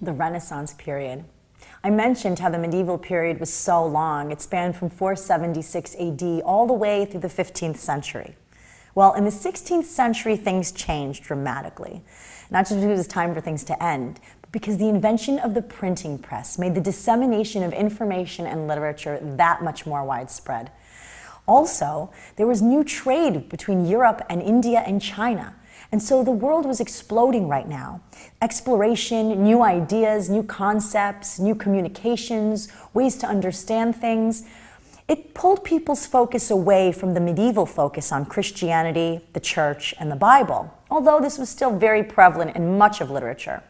The Renaissance period. I mentioned how the medieval period was so long. It spanned from 476 AD all the way through the 15th century. Well, in the 16th century, things changed dramatically. Not just because it was time for things to end, but because the invention of the printing press made the dissemination of information and literature that much more widespread. Also, there was new trade between Europe and India and China. And so the world was exploding right now. Exploration, new ideas, new concepts, new communications, ways to understand things. It pulled people's focus away from the medieval focus on Christianity, the church, and the Bible, although this was still very prevalent in much of literature.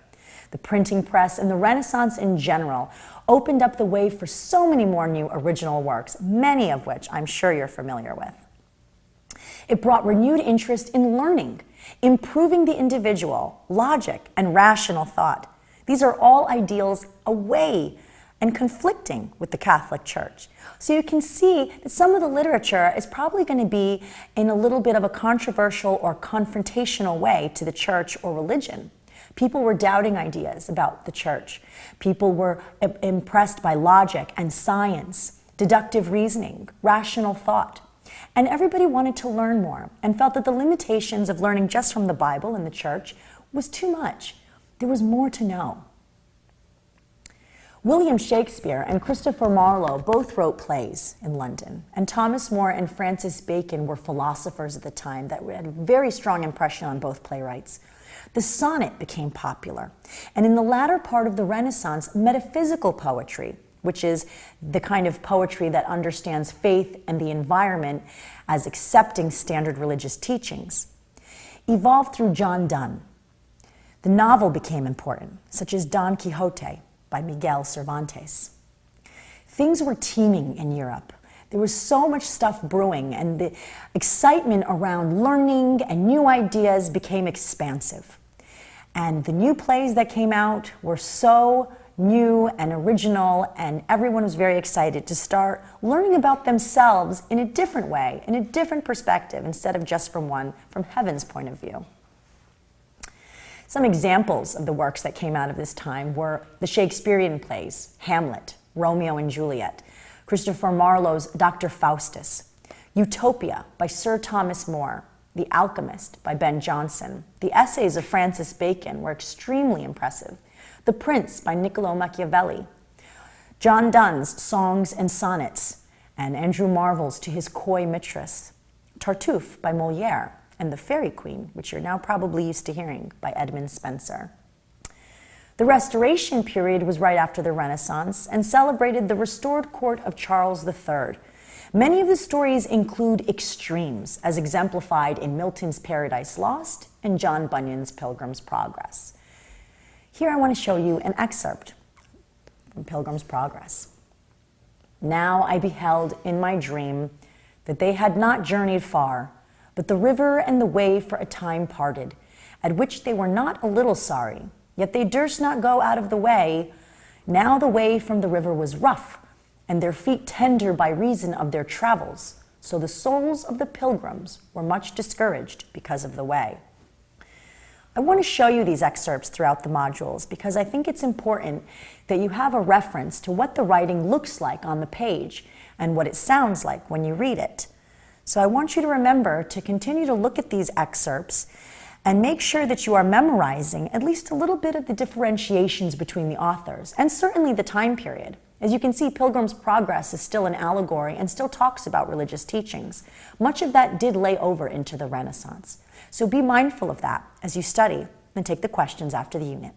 The printing press and the Renaissance in general opened up the way for so many more new original works, many of which I'm sure you're familiar with. It brought renewed interest in learning, improving the individual, logic, and rational thought. These are all ideals away and conflicting with the Catholic Church. So you can see that some of the literature is probably going to be in a little bit of a controversial or confrontational way to the church or religion. People were doubting ideas about the church. People were impressed by logic and science, deductive reasoning, rational thought. And everybody wanted to learn more and felt that the limitations of learning just from the Bible and the church was too much. There was more to know. William Shakespeare and Christopher Marlowe both wrote plays in London, and Thomas More and Francis Bacon were philosophers at the time that had a very strong impression on both playwrights. The sonnet became popular, and in the latter part of the Renaissance, metaphysical poetry, which is the kind of poetry that understands faith and the environment as accepting standard religious teachings, evolved through John Donne. The novel became important, such as Don Quixote by Miguel Cervantes. Things were teeming in Europe. There was so much stuff brewing, and the excitement around learning and new ideas became expansive. And the new plays that came out were so new and original, and everyone was very excited to start learning about themselves in a different way, in a different perspective, instead of just from heaven's point of view. Some examples of the works that came out of this time were the Shakespearean plays, Hamlet, Romeo and Juliet, Christopher Marlowe's Dr. Faustus, Utopia by Sir Thomas More, The Alchemist by Ben Jonson. The essays of Francis Bacon were extremely impressive. The Prince by Niccolo Machiavelli, John Donne's Songs and Sonnets, and Andrew Marvell's To His Coy Mistress, Tartuffe by Molière, and The Fairy Queen, which you're now probably used to hearing, by Edmund Spenser. The Restoration period was right after the Renaissance and celebrated the restored court of Charles III. Many of the stories include extremes, as exemplified in Milton's Paradise Lost and John Bunyan's Pilgrim's Progress. Here I want to show you an excerpt from Pilgrim's Progress. Now I beheld in my dream that they had not journeyed far, but the river and the way for a time parted, at which they were not a little sorry, yet they durst not go out of the way. Now the way from the river was rough, and their feet tender by reason of their travels, so the souls of the pilgrims were much discouraged because of the way. I want to show you these excerpts throughout the modules because I think it's important that you have a reference to what the writing looks like on the page and what it sounds like when you read it. So I want you to remember to continue to look at these excerpts and make sure that you are memorizing at least a little bit of the differentiations between the authors and certainly the time period. As you can see, Pilgrim's Progress is still an allegory and still talks about religious teachings. Much of that did lay over into the Renaissance. So be mindful of that as you study and take the questions after the unit.